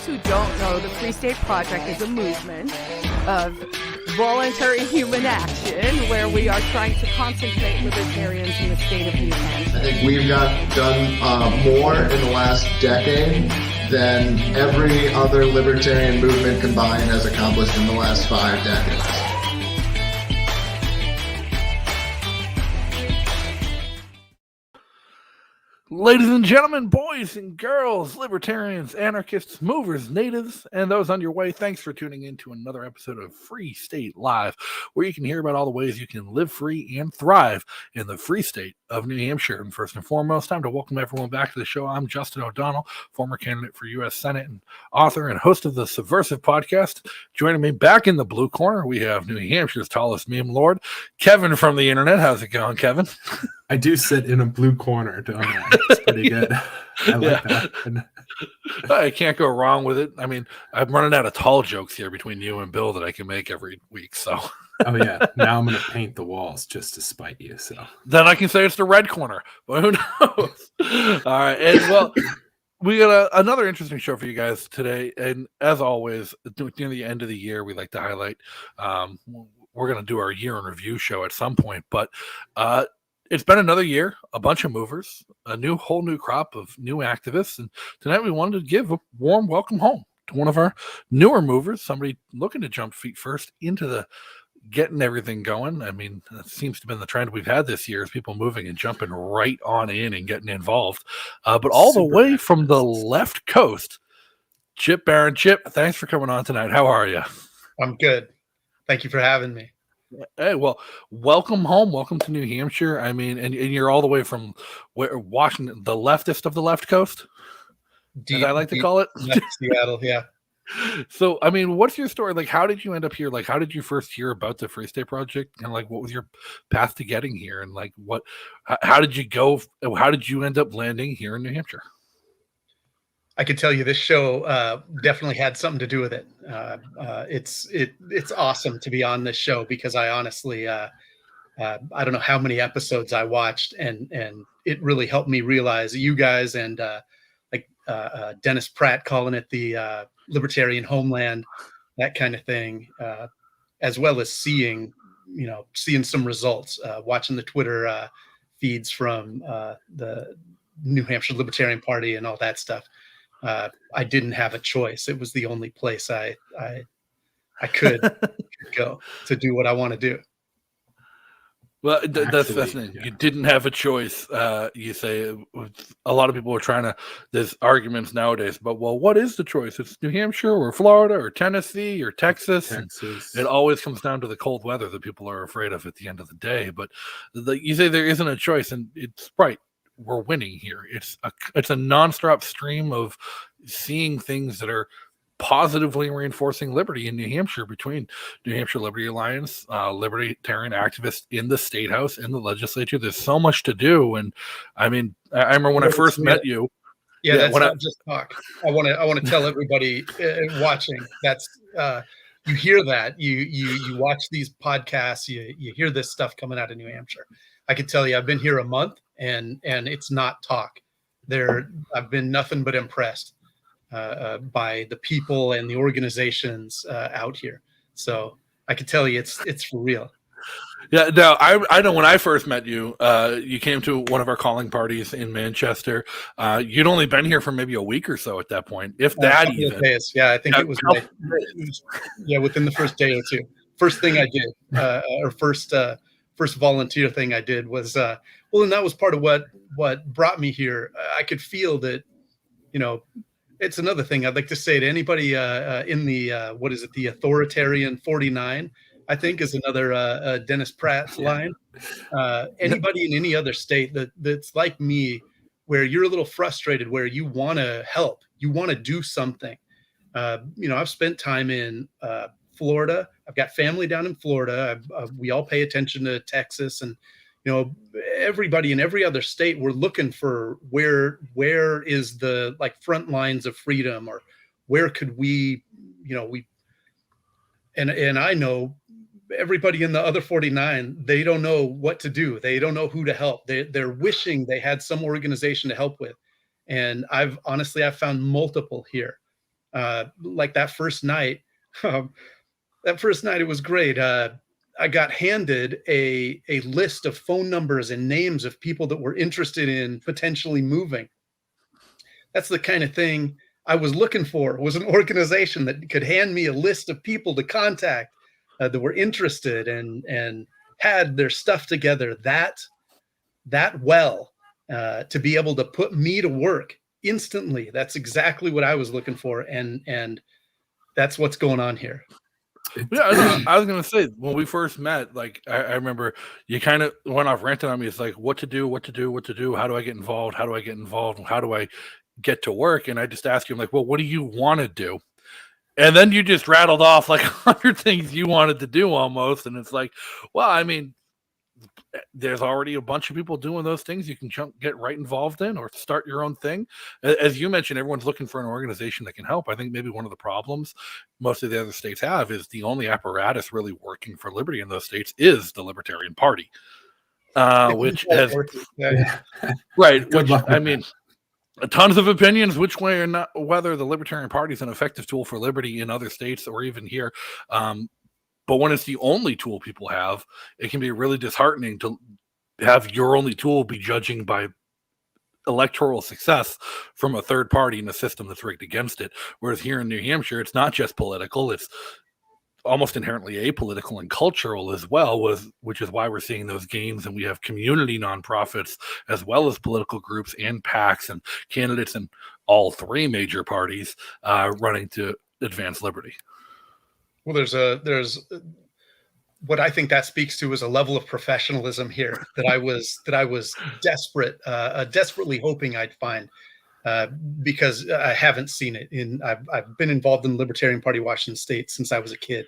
folks who don't know, the Free State Project is a movement of voluntary human action where we are trying to concentrate libertarians in the state of New Hampshire. I think we've done more in the last decade than every other libertarian movement combined has accomplished in the last 5 decades. Ladies and gentlemen, boys and girls, libertarians, anarchists, movers, natives, and those on your way, thanks for tuning in to another episode of Free State Live, where you can hear about all the ways you can live free and thrive in the free state of New Hampshire. And first and foremost, time to welcome everyone back to the show. I'm Justin O'Donnell, former candidate for U.S. Senate and author and host of the Subversive podcast. Joining me back in the blue corner, we have New Hampshire's tallest meme lord, Kevin from the internet. How's it going, Kevin? I do sit in a blue corner, don't I? It's pretty good. I like that. I can't go wrong with it. I mean, I'm running out of tall jokes here between you and Bill that I can make every week. So, oh yeah, now I'm going to paint the walls just to spite you. So then I can say it's the red corner. But who knows? All right, and well, we got another interesting show for you guys today. And as always, near the end of the year, we like to highlight. We're going to do our year in review show at some point, but it's been another year, a bunch of movers, a whole new crop of new activists. And tonight we wanted to give a warm welcome home to one of our newer movers, somebody looking to jump feet first into the getting everything going. I mean, that seems to have been the trend we've had this year is people moving and jumping right on in and getting involved. But all the way from the left coast, Chip Barron. Chip, thanks for coming on tonight. How are you? I'm good. Thank you for having me. Hey, well, welcome home. Welcome to New Hampshire. I mean, and you're all the way from Washington, the leftist of the left coast, as I like to call it. Seattle, yeah. So, I mean, what's your story? Like, how did you end up here? Like, how did you first hear about the Free State Project? And, like, what was your path to getting here? And, like, how did you go? How did you end up landing here in New Hampshire? I could tell you this show definitely had something to do with it. It's awesome to be on this show because I honestly, I don't know how many episodes I watched, and it really helped me realize you guys and Dennis Pratt calling it the libertarian homeland, that kind of thing, as well as seeing some results, watching the Twitter feeds from the New Hampshire Libertarian Party and all that stuff. I didn't have a choice. It was the only place I could go to do what I want to do. Well, that's fascinating. Yeah. You didn't have a choice. You say a lot of people are trying to. There's arguments nowadays about, well, what is the choice? It's New Hampshire or Florida or Tennessee or Texas. It always comes down to the cold weather that people are afraid of at the end of the day. But you say there isn't a choice, and it's right. We're winning here. It's a nonstop stream of seeing things that are positively reinforcing liberty in New Hampshire between New Hampshire Liberty Alliance, libertarian activists in the State House, in the legislature. There's so much to do. And I mean, I remember when I first met you. Yeah, that's not just talk. I want to tell everybody watching that's you hear that you watch these podcasts, you hear this stuff coming out of New Hampshire. I can tell you, I've been here a month. And it's not talk. I've been nothing but impressed by the people and the organizations out here. So I can tell you, it's for real. Yeah, no, I know when I first met you, you came to one of our calling parties in Manchester. You'd only been here for maybe a week or so at that point, if that even. Days. Yeah, I think it was within the first day or two. First thing I did, first volunteer thing I did was, and that was part of what brought me here. I could feel that, it's another thing I'd like to say to anybody in the, the authoritarian 49, I think is another Dennis Pratt line. Anybody in any other state that's like me, where you're a little frustrated, where you want to help, you want to do something. I've spent time in Florida. I've got family down in Florida. We all pay attention to Texas, and everybody in every other state. We're looking for where is the front lines of freedom, or where could we, and I know everybody in the other 49. They don't know what to do. They don't know who to help. They're wishing they had some organization to help with, and I've found multiple here. Like that first night, it was great. I got handed a list of phone numbers and names of people that were interested in potentially moving. That's the kind of thing I was looking for, was an organization that could hand me a list of people to contact that were interested and had their stuff together that well to be able to put me to work instantly. That's exactly what I was looking for, and that's what's going on here. Yeah, I was gonna say, when we first met, like I remember you kind of went off ranting on me. It's like, what to do, how do I get involved, how do I get to work? And I just asked you, I'm like, well, what do you want to do? And then you just rattled off like 100 things you wanted to do almost. And it's like, well, I mean, there's already a bunch of people doing those things you can get right involved in, or start your own thing. As you mentioned, everyone's looking for an organization that can help. I think maybe one of the problems most of the other states have is the only apparatus really working for liberty in those states is the Libertarian Party, which has right. Which, I mean, tons of opinions which way or not, whether the Libertarian Party is an effective tool for liberty in other states or even here. But when it's the only tool people have, it can be really disheartening to have your only tool be judging by electoral success from a third party in a system that's rigged against it. Whereas here in New Hampshire, it's not just political, it's almost inherently apolitical and cultural as well, which is why we're seeing those gains. And we have community nonprofits as well as political groups and PACs and candidates in all three major parties running to advance liberty. Well, there's what I think that speaks to is a level of professionalism here that I was desperately hoping I'd find, because I haven't seen it. I've been involved in the Libertarian Party Washington State since I was a kid,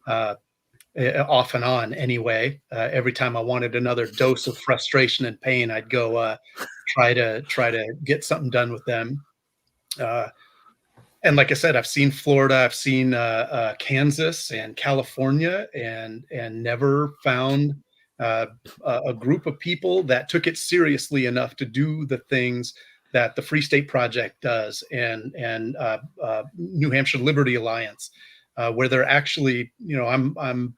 off and on anyway. Every time I wanted another dose of frustration and pain, I'd go try to get something done with them. And like I said, I've seen Florida, I've seen Kansas and California, and never found a group of people that took it seriously enough to do the things that the Free State Project does, and New Hampshire Liberty Alliance, where they're actually, I'm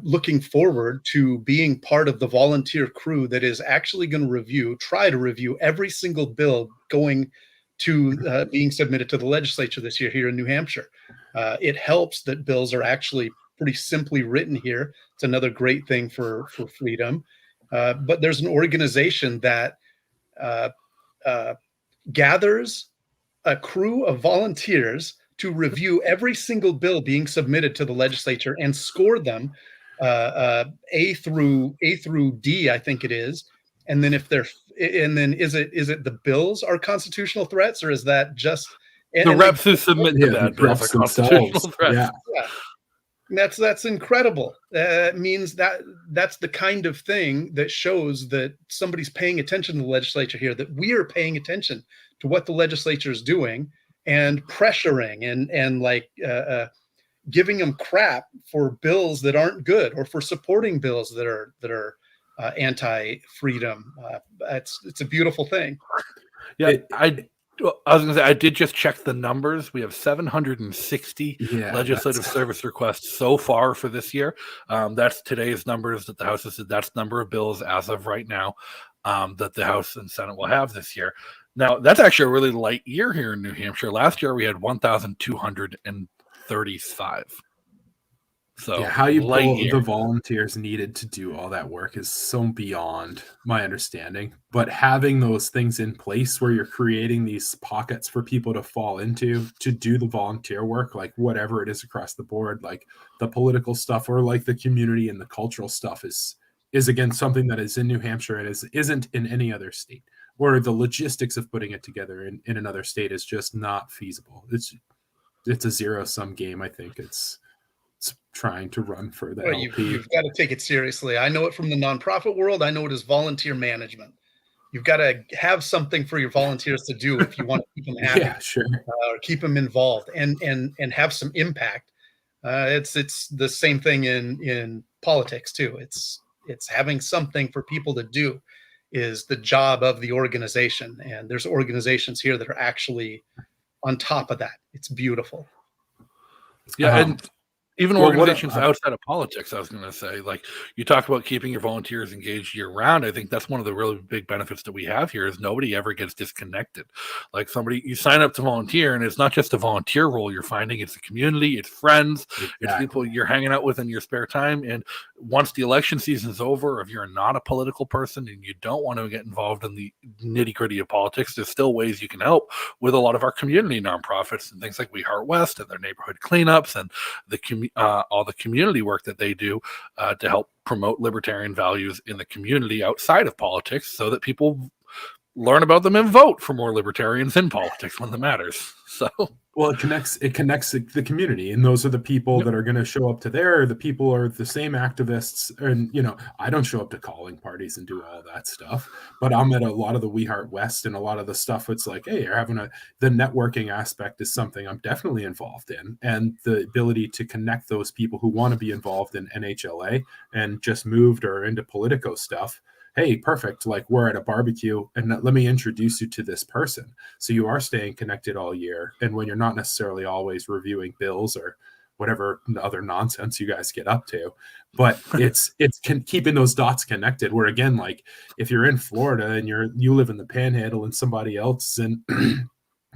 looking forward to being part of the volunteer crew that is actually going to try to review every single bill going to being submitted to the legislature this year here in New Hampshire. It helps that bills are actually pretty simply written here. It's another great thing for freedom. But there's an organization that gathers a crew of volunteers to review every single bill being submitted to the legislature and score them A through D, I think it is. And then is it the bills are constitutional threats, or is that just the reps who submit the bad bills are constitutional threats? Yeah. That's incredible. It means that's the kind of thing that shows that somebody's paying attention to the legislature here, that we are paying attention to what the legislature is doing and pressuring and like giving them crap for bills that aren't good, or for supporting bills that are anti-freedom. It's a beautiful thing. Yeah, I was going to say, I did just check the numbers. We have 760 legislative service requests so far for this year. That's today's numbers that the House has said. That's the number of bills as of right now that the House and Senate will have this year. Now, that's actually a really light year here in New Hampshire. Last year, we had 1,235. So how you pull the volunteers needed to do all that work is so beyond my understanding. But having those things in place where you're creating these pockets for people to fall into to do the volunteer work, like whatever it is across the board, like the political stuff or like the community and the cultural stuff is again something that is in New Hampshire and isn't in any other state, or the logistics of putting it together in another state is just not feasible. It's a zero-sum game. I think it's trying to run for the LP. You've got to take it seriously. I know it from the nonprofit world. I know it as volunteer management. You've got to have something for your volunteers to do if you want to keep them happy, or keep them involved and have some impact. It's the same thing in politics too. It's having something for people to do is the job of the organization. And there's organizations here that are actually on top of that. It's beautiful. Yeah, and even well, organizations outside of politics, I was going to say, like you talk about keeping your volunteers engaged year round. I think that's one of the really big benefits that we have here is nobody ever gets disconnected. Like you sign up to volunteer, and it's not just a volunteer role you're finding, it's a community, it's friends, it's people you're hanging out with in your spare time. And once the election season is over, if you're not a political person and you don't want to get involved in the nitty gritty of politics, there's still ways you can help with a lot of our community nonprofits and things like We Heart West and their neighborhood cleanups and all the community work that they do to help promote libertarian values in the community outside of politics so that people learn about them and vote for more libertarians in politics when that matters. So well, it connects the community, and those are the people that are going to show up to there. The people are the same activists, and I don't show up to calling parties and do all that stuff, but I'm at a lot of the We Heart West and a lot of the stuff. It's like, hey, you're having the networking aspect is something I'm definitely involved in, and the ability to connect those people who want to be involved in NHLA and just moved or into Politico stuff. Hey, perfect. Like we're at a barbecue and let me introduce you to this person. So you are staying connected all year. And when you're not necessarily always reviewing bills or whatever other nonsense you guys get up to, but it's keeping those dots connected where again, like if you're in Florida and you live in the Panhandle and somebody else and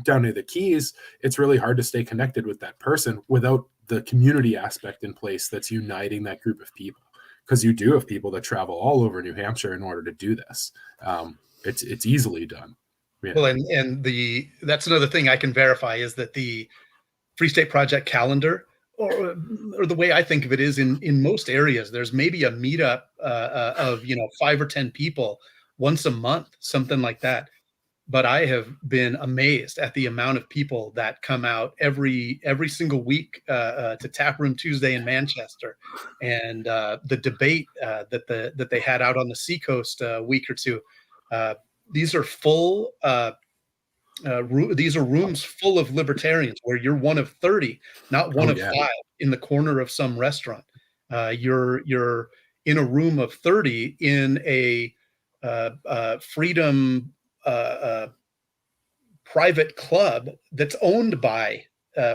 down near the Keys, it's really hard to stay connected with that person without the community aspect in place that's uniting that group of people. Because you do have people that travel all over New Hampshire in order to do this. It's easily done. Yeah. Well, and that's another thing I can verify is that the Free State Project calendar, or the way I think of it is in most areas, there's maybe a meetup of 5 or 10 people once a month, something like that. But I have been amazed at the amount of people that come out every single week to Taproom Tuesday in Manchester, and the debate that they had out on the Seacoast a week or two. These are full. These are rooms full of libertarians where you're one of 30, not one of 5 in the corner of some restaurant. You're in a room of 30 in a freedom. Private club that's owned by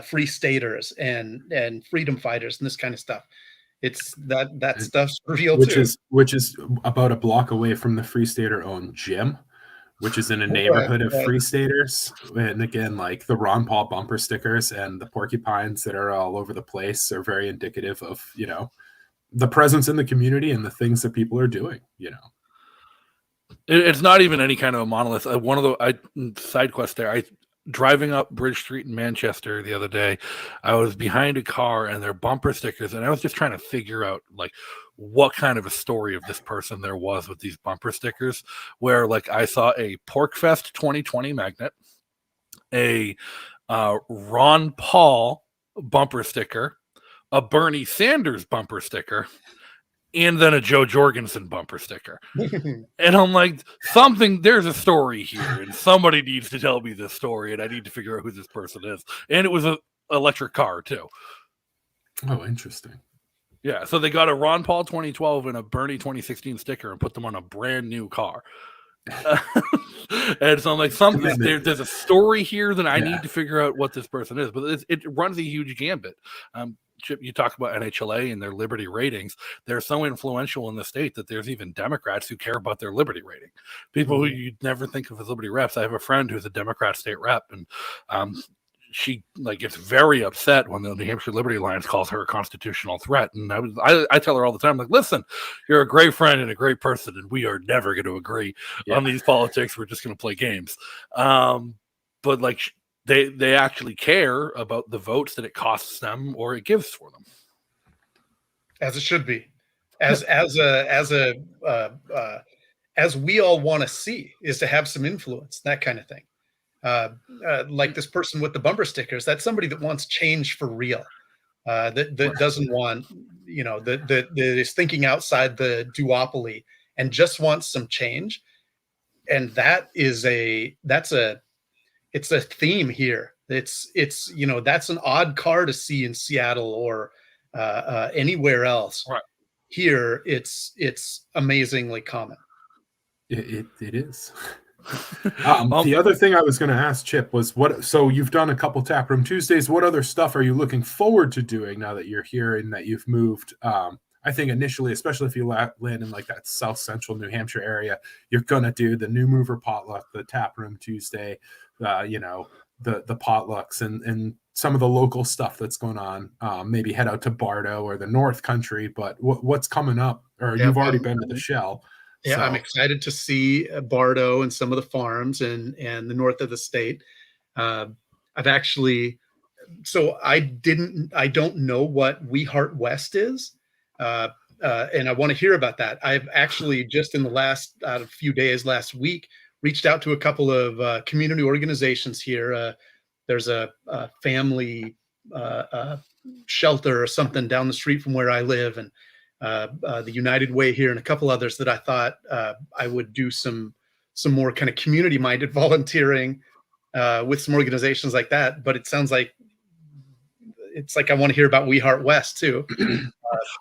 free staters and freedom fighters and this kind of stuff. It's that stuff's real which too. Which is about a block away from the Free Stater owned gym, which is in a neighborhood of Free Staters. And again, like the Ron Paul bumper stickers and the porcupines that are all over the place are very indicative of the presence in the community and the things that people are doing. It's not even any kind of a monolith. One of the side quests there, driving up Bridge Street in Manchester the other day, I was behind a car and their bumper stickers, and I was just trying to figure out like what kind of a story of this person there was with these bumper stickers, where like I saw a PorkFest 2020 magnet, a Ron Paul bumper sticker, a Bernie Sanders bumper sticker, and then a Joe Jorgensen bumper sticker. And I'm like, there's a story here, and somebody needs to tell me this story, and I need to figure out who this person is. And it was an electric car, too. Oh, interesting. Yeah, so they got a Ron Paul 2012 and a Bernie 2016 sticker and put them on a brand new car. And so I'm like, there's a story here that I need to figure out what this person is. But it runs a huge gambit. Chip, you talk about NHLA and their liberty ratings. They're so influential in the state that there's even Democrats who care about their liberty rating. People who you'd never think of as liberty reps. I have a friend who's a Democrat state rep, and she gets very upset when the New Hampshire Liberty Alliance calls her a constitutional threat. And I tell her all the time, like, listen, you're a great friend and a great person, and we are never going to agree on these politics. We're just going to play games. But like, they actually care about the votes that it costs them or it gives for them, as it should be, as we all want to see, is to have some influence, that kind of thing. Like this person with the bumper stickers, that's somebody that wants change for real. That doesn't want, that is thinking outside the duopoly and just wants some change. And it's a theme here. It's that's an odd car to see in Seattle or anywhere else. Right. Here, it's amazingly common. It is. The other thing I was going to ask Chip was so you've done a couple Taproom Tuesdays. What other stuff are you looking forward to doing now that you're here and that you've moved? I think initially, especially if you land in like that South Central New Hampshire area, you're going to do the new mover potluck, the Taproom Tuesday, the potlucks and some of the local stuff that's going on. Maybe head out to Bardo or the North Country, but what's coming up? Or you've already been to the Shell. Yeah, So. I'm excited to see Bardo and some of the farms and the north of the state. I've actually, so I don't know what We Heart West is, and I want to hear about that. I've actually just in the last few days, last week, reached out to a couple of community organizations here. There's a family shelter or something down the street from where I live, and the United Way here, and a couple others that I thought I would do some more kind of community-minded volunteering with some organizations like that. But it sounds like I want to hear about We Heart West too.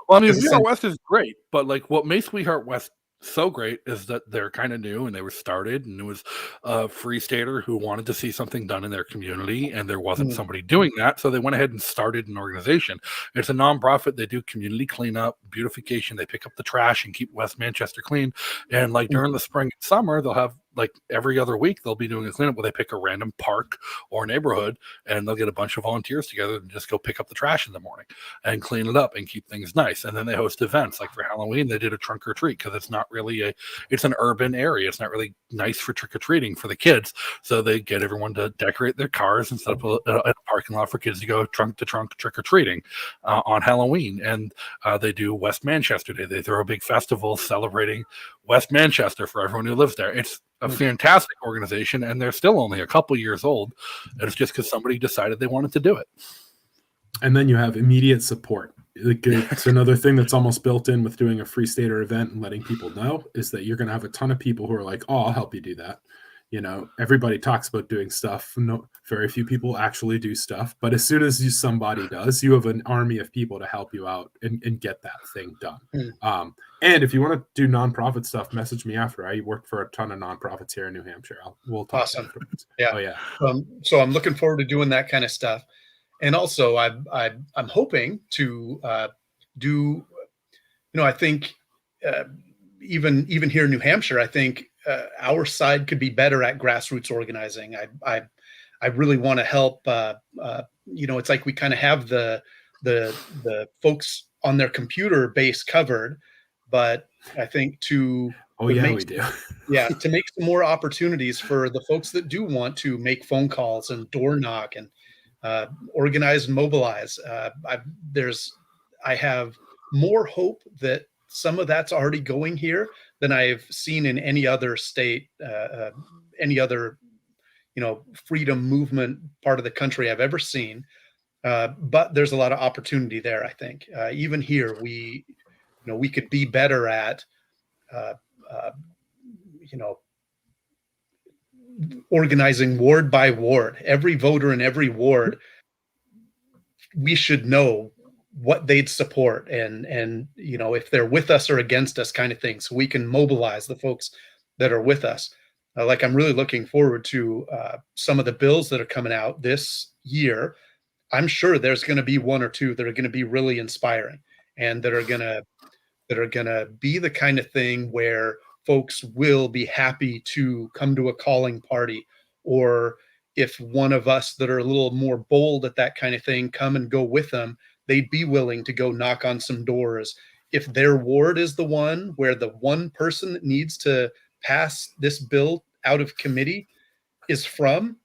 Well, I mean, We Heart West is great, but like what makes We Heart West so great is that they're kind of new and they were started, and it was a free stater who wanted to see something done in their community, and there wasn't somebody doing that, so they went ahead and started an organization. It's a nonprofit. They do community cleanup, beautification. They pick up the trash and keep West Manchester clean. And like during the spring and summer, they'll have like every other week they'll be doing a cleanup where they pick a random park or neighborhood, and they'll get a bunch of volunteers together and just go pick up the trash in the morning and clean it up and keep things nice. And then they host events. Like for Halloween, they did a trunk or treat because it's not really it's an urban area. It's not really nice for trick-or-treating for the kids. So they get everyone to decorate their cars and set up a parking lot for kids to go trunk to trunk trick-or-treating on Halloween. And they do West Manchester Day. They throw a big festival celebrating West Manchester for everyone who lives there. It's a fantastic organization, and they're still only a couple years old. And it's just because somebody decided they wanted to do it. And then you have immediate support. It's another thing that's almost built in with doing a free stater event and letting people know is that you're going to have a ton of people who are like, oh, I'll help you do that. You know, everybody talks about doing stuff. No, very few people actually do stuff. But as soon as somebody does, you have an army of people to help you out and get that thing done. And if you want to do nonprofit stuff, message me after. I work for a ton of nonprofits here in New Hampshire. We'll talk afterwards. Yeah. Oh, yeah. So I'm looking forward to doing that kind of stuff. And also I'm hoping to do, I think even here in New Hampshire, I think our side could be better at grassroots organizing. I really want to help. It's like we kind of have the folks on their computer base covered, but I think to we do. To make some more opportunities for the folks that do want to make phone calls and door knock and organize and mobilize. I have more hope that some of that's already going here than I've seen in any other state, any other, freedom movement part of the country I've ever seen. But there's a lot of opportunity there. I think even here we could be better at, organizing ward by ward. Every voter in every ward, we should know what they'd support and if they're with us or against us kind of thing, so we can mobilize the folks that are with us. I'm really looking forward to some of the bills that are coming out this year. I'm sure there's going to be one or two that are going to be really inspiring and that are going to be the kind of thing where folks will be happy to come to a calling party, or if one of us that are a little more bold at that kind of thing come and go with them, they'd be willing to go knock on some doors. If their ward is the one where the one person that needs to pass this bill out of committee is from,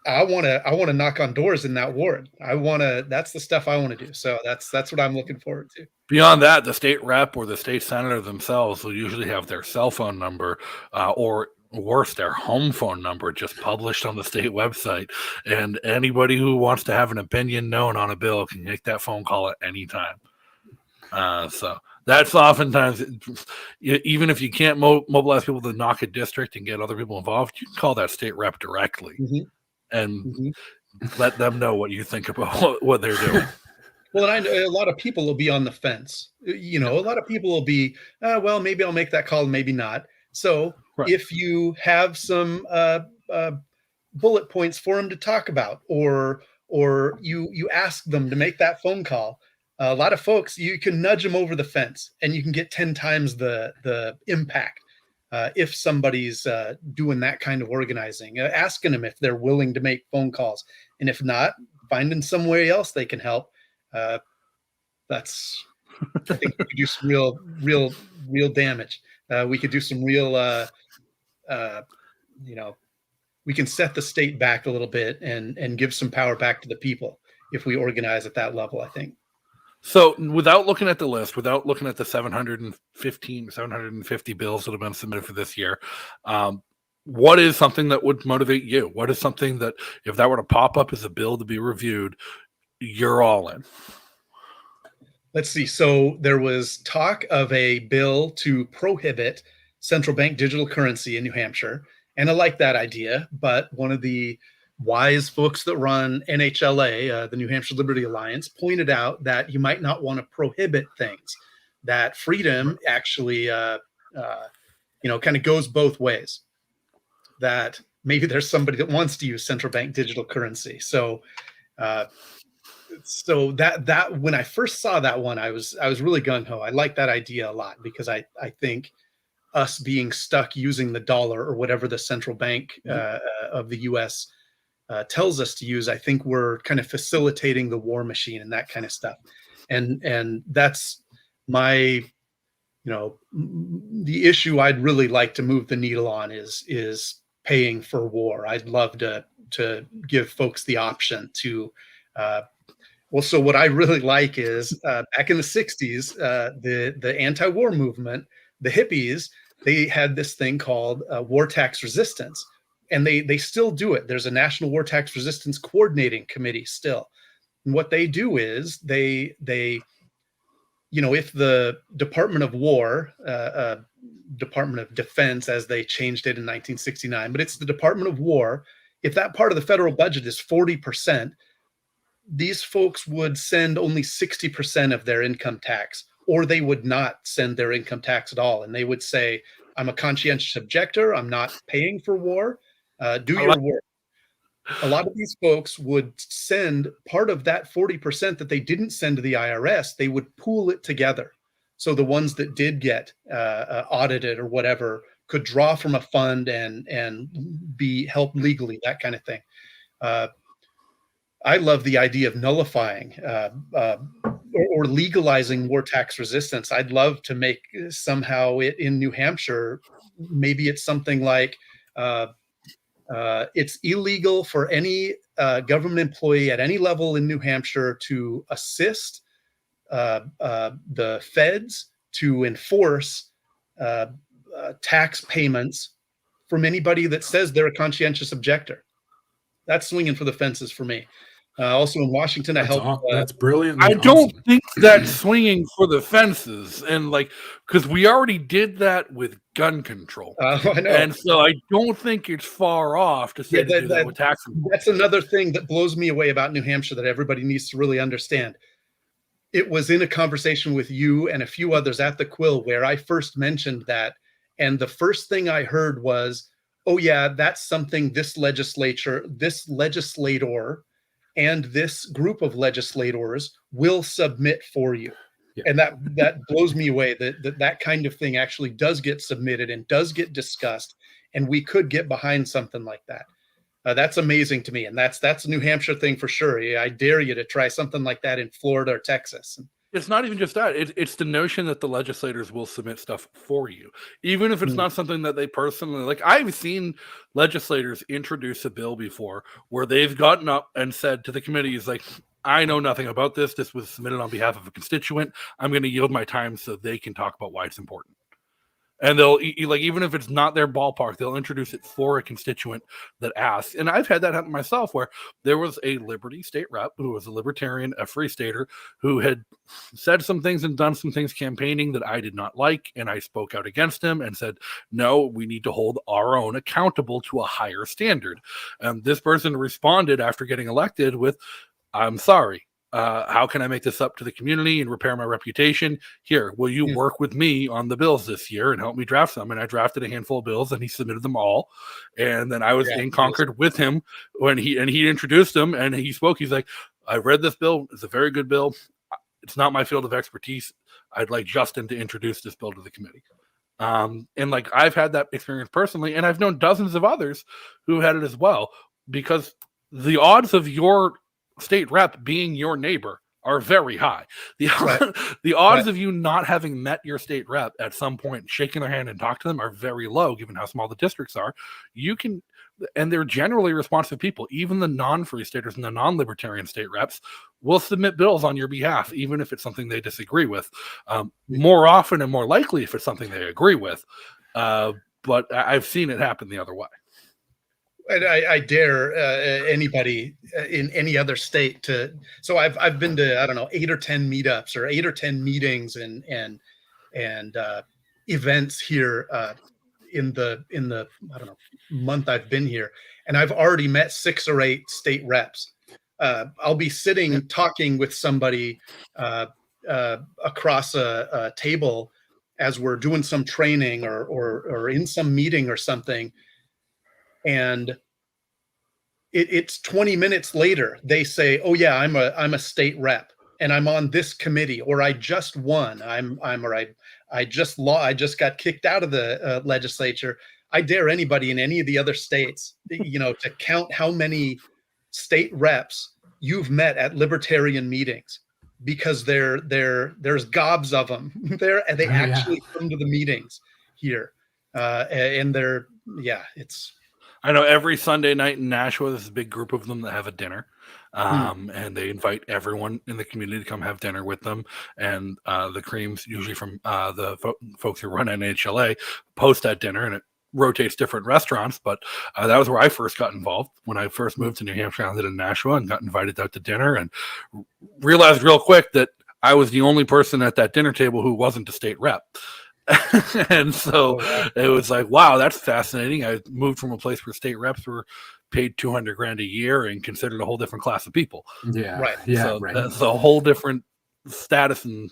I want to knock on doors in that ward. That's the stuff I want to do. So that's what I'm looking forward to. Beyond that, the state rep or the state senator themselves will usually have their cell phone number or worse, their home phone number just published on the state website. And anybody who wants to have an opinion known on a bill can make that phone call at any time. So that's oftentimes, even if you can't mobilize people to knock a district and get other people involved, you can call that state rep directly and let them know what you think about what they're doing. Well, and I know a lot of people will be on the fence. A lot of people will be, well, maybe I'll make that call, maybe not. So Right. if you have some bullet points for them to talk about, or you ask them to make that phone call. A lot of folks, you can nudge them over the fence and you can get 10 times the impact if somebody's doing that kind of organizing, asking them if they're willing to make phone calls, and if not, finding somewhere else they can help. That's I think we could do some real damage. We could do some real we can set the state back a little bit and give some power back to the people if we organize at that level, I think. So without looking at the list, without looking at the 750 bills that have been submitted for this year, what is something that would motivate you? What is something that, if that were to pop up as a bill to be reviewed, you're all in? Let's see. So there was talk of a bill to prohibit central bank digital currency in New Hampshire. And I like that idea. But one of the wise folks that run NHLA, the New Hampshire Liberty Alliance, pointed out that you might not want to prohibit things, that freedom actually, kind of goes both ways, that maybe there's somebody that wants to use central bank digital currency. So that when I first saw that one, I was really gung-ho. I like that idea a lot, because I think us being stuck using the dollar or whatever the central bank of the U.S. Tells us to use, I think we're kind of facilitating the war machine and that kind of stuff. And that's my, the issue I'd really like to move the needle on is paying for war. I'd love to give folks the option to. So what I really like is back in the 60s, the anti-war movement, the hippies, they had this thing called war tax resistance. And they still do it. There's a National War Tax Resistance Coordinating Committee still. And what they do is they if the Department of War, Department of Defense, as they changed it in 1969, but it's the Department of War, if that part of the federal budget is 40%, these folks would send only 60% of their income tax, or they would not send their income tax at all. And they would say, I'm a conscientious objector. I'm not paying for war. Do your work. A lot of these folks would send part of that 40% that they didn't send to the IRS. They would pool it together. So the ones that did get audited or whatever could draw from a fund and be helped legally, that kind of thing. I love the idea of nullifying or legalizing war tax resistance. I'd love to make somehow it in New Hampshire. Maybe it's something like it's illegal for any government employee at any level in New Hampshire to assist the feds to enforce tax payments from anybody that says they're a conscientious objector. That's swinging for the fences for me. Also in Washington, That's brilliant. I don't think that's swinging for the fences, and because we already did that with gun control, I know. And so I don't think it's far off to say to do that with tax. That's another thing that blows me away about New Hampshire that everybody needs to really understand. It was in a conversation with you and a few others at the Quill where I first mentioned that, and the first thing I heard was, "Oh yeah, that's something this legislator, and this group of legislators will submit for you." Yeah. And that blows me away that kind of thing actually does get submitted and does get discussed, and we could get behind something like that. That's amazing to me, and that's a New Hampshire thing for sure. I dare you to try something like that in Florida or Texas. It's not even just that. It's the notion that the legislators will submit stuff for you, even if it's not something that they personally like. I've seen legislators introduce a bill before where they've gotten up and said to the committees, I know nothing about this. This was submitted on behalf of a constituent. I'm going to yield my time so they can talk about why it's important. And they'll even if it's not their ballpark, they'll introduce it for a constituent that asks. And I've had that happen myself, where there was a Liberty state rep who was a libertarian, a free stater, who had said some things and done some things campaigning that I did not like. And I spoke out against him and said, no, we need to hold our own accountable to a higher standard. And this person responded after getting elected with, I'm sorry, how can I make this up to the community and repair my reputation? Here, will you work with me on the bills this year and help me draft some? And I drafted a handful of bills, and he submitted them all. And then I was in Concord with him when he introduced them, and he spoke. He's like, I read this bill. It's a very good bill. It's not my field of expertise. I'd like Justin to introduce this bill to the committee. And like, I've had that experience personally, and I've known dozens of others who had it as well, because the odds of your state rep being your neighbor are very high. The odds of you not having met your state rep at some point, shaking their hand and talk to them, are very low, given how small the districts are. You can, and they're generally responsive people. Even the non-free staters and the non-libertarian state reps will submit bills on your behalf, even if it's something they disagree with. More often and more likely if it's something they agree with. But I've seen it happen the other way. And I dare anybody in any other state to. So I've been to, I don't know, 8 or 10 meetups or 8 or 10 meetings and events here in the I don't know, month I've been here, and I've already met 6 or 8 state reps. I'll be sitting talking with somebody across a table as we're doing some training or in some meeting or something. And it's 20 minutes later, they say, "Oh yeah, I'm a state rep, and I'm on this committee, or I just won. I just got kicked out of the legislature." I dare anybody in any of the other states, to count how many state reps you've met at libertarian meetings, because there's gobs of them there, and they actually come to the meetings here, and it's. I know every Sunday night in Nashua, there's a big group of them that have a dinner, and they invite everyone in the community to come have dinner with them. And the creams, usually from the folks who run NHLA, post that dinner, and it rotates different restaurants. But that was where I first got involved. When I first moved to New Hampshire, I lived in Nashua and got invited out to dinner, and realized real quick that I was the only person at that dinner table who wasn't a state rep. And so it was like, wow, that's fascinating. I moved from a place where state reps were paid $200,000 a year and considered a whole different class of people. That's a whole different status and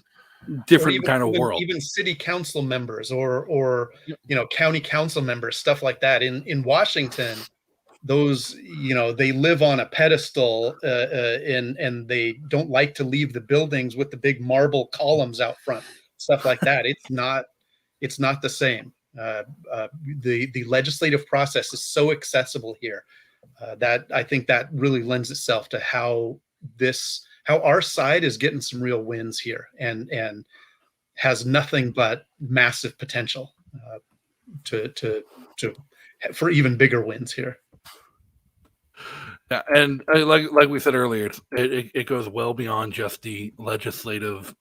different kind of world. Even city council members or county council members, stuff like that. In Washington, those, they live on a pedestal, and they don't like to leave the buildings with the big marble columns out front, stuff like that. It's not the same. The legislative process is so accessible here that I think that really lends itself to how our side is getting some real wins here, and has nothing but massive potential for even bigger wins here. Yeah, and like we said earlier, it goes well beyond just the legislative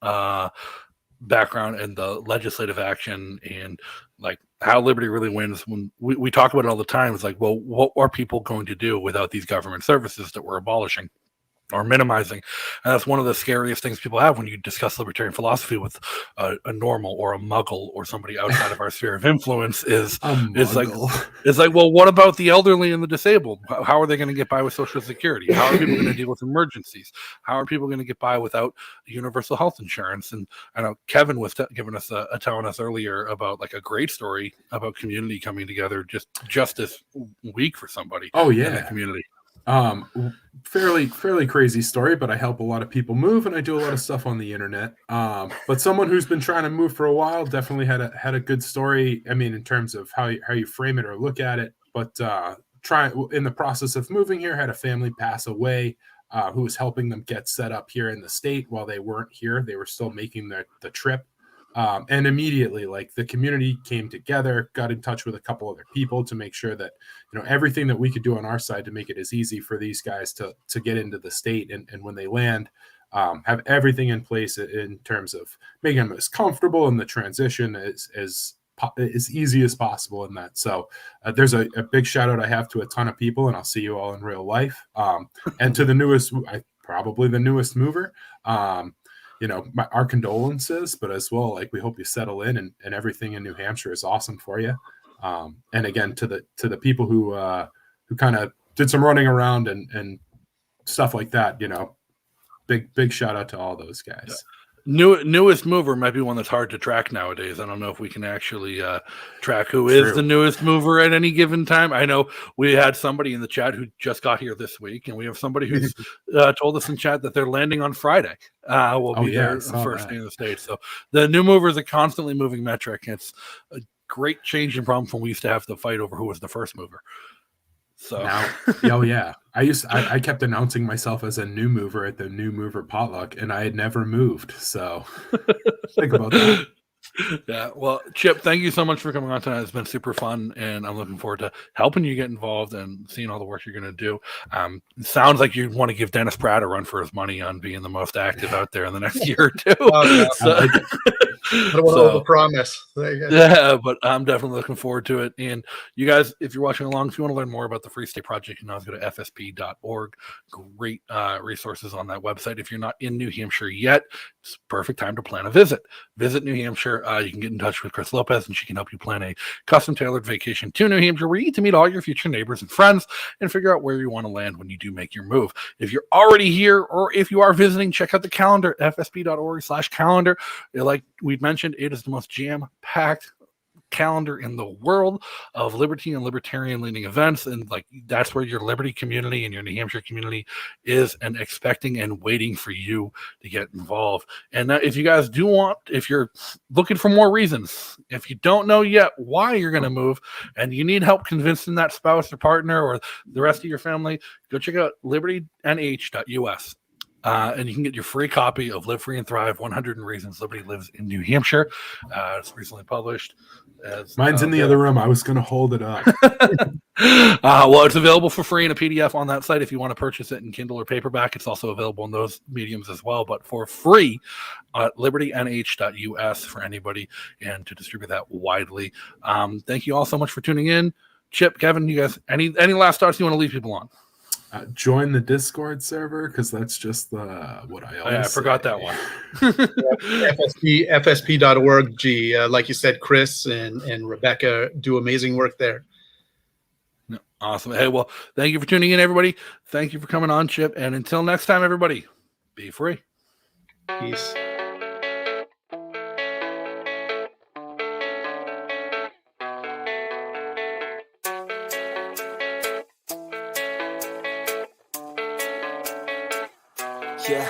background and the legislative action, and like how liberty really wins. When we talk about it all the time, it's like, well, what are people going to do without these government services that we're abolishing or minimizing? And that's one of the scariest things people have when you discuss libertarian philosophy with a normal or a muggle or somebody outside of our sphere of influence is like, well, what about the elderly and the disabled? How are they going to get by with Social Security? How are people going to deal with emergencies? How are people going to get by without universal health insurance? And I know Kevin was telling us earlier about like a great story about community coming together just this week for somebody in the community. Fairly crazy story, but I help a lot of people move, and I do a lot of stuff on the internet. But someone who's been trying to move for a while definitely had a good story. I mean, in terms of how you frame it or look at it. But in the process of moving here, had a family pass away who was helping them get set up here in the state while they weren't here. They were still making the trip. And immediately, like, the community came together, got in touch with a couple other people to make sure that, everything that we could do on our side to make it as easy for these guys to get into the state. And when they land, have everything in place in terms of making them as comfortable in the transition as easy as possible in that. So there's a big shout out I have to a ton of people, and I'll see you all in real life. And to the probably the newest mover, our condolences, but as well, like, we hope you settle in and everything in New Hampshire is awesome for you. And again, to the people who kind of did some running around and stuff like that, big shout out to all those guys. Newest mover might be one that's hard to track nowadays. I don't know if we can actually track who is the newest mover at any given time. I know we had somebody in the chat who just got here this week, and we have somebody who's told us in chat that they're landing on Friday. Will be their first day in the States. So the new mover is a constantly moving metric. It's a great change in problem from we used to have to fight over who was the first mover. So now, I kept announcing myself as a new mover at the new mover potluck, and I had never moved. So think about that. Yeah, well, Chip, thank you so much for coming on tonight. It's been super fun, and I'm looking forward to helping you get involved and seeing all the work you're going to do. It sounds like you want to give Dennis Pratt a run for his money on being the most active out there in the next year or two. I don't want to overpromise. Yeah, but I'm definitely looking forward to it. And you guys, if you're watching along, if you want to learn more about the Free State Project, you can always go to fsp.org. Great resources on that website. If you're not in New Hampshire yet, it's a perfect time to plan a visit. Visit New Hampshire. You can get in touch with Chris Lopez, and she can help you plan a custom-tailored vacation to New Hampshire where you get to meet all your future neighbors and friends and figure out where you want to land when you do make your move. If you're already here or if you are visiting, check out the calendar, fsp.org/calendar. Like we mentioned, it is the most jam-packed calendar in the world of liberty and libertarian leaning events, and like that's where your Liberty community and your New Hampshire community is, and expecting and waiting for you to get involved. And if you guys do want, if you're looking for more reasons, if you don't know yet why you're going to move and you need help convincing that spouse or partner or the rest of your family, go check out libertynh.us. And you can get your free copy of Live Free and Thrive, 100 Reasons Liberty Lives in New Hampshire. It's recently published. Mine's in the other room. I was going to hold it up. Well, it's available for free in a PDF on that site. If you want to purchase it in Kindle or paperback, it's also available in those mediums as well, but for free at libertynh.us for anybody and to distribute that widely. Thank you all so much for tuning in. Chip, Kevin, you guys, any last thoughts you want to leave people on? Join the Discord server, because that's just what I always I forgot that one. FSP.org. Like you said, Chris and Rebecca do amazing work there. Awesome. Hey, well, thank you for tuning in, everybody. Thank you for coming on, Chip. And until next time, everybody, be free. Peace. Yeah,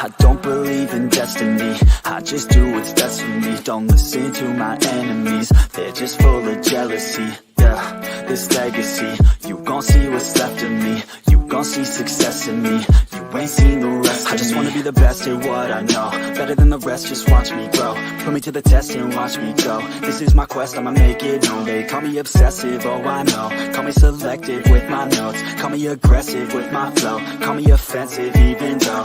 I don't believe in destiny. I just do what's best for me. Don't listen to my enemies, they're just full of jealousy. Yeah, this legacy, you gon' see what's left of me. You gon' see success in me. You ain't seen the rest of me. I just wanna be the best at what I know, better than the rest, just watch me grow. Put me to the test and watch me go. This is my quest, I'ma make it known. They call me obsessive, oh I know. Call me selective with my notes. Call me aggressive with my flow. Call me offensive even though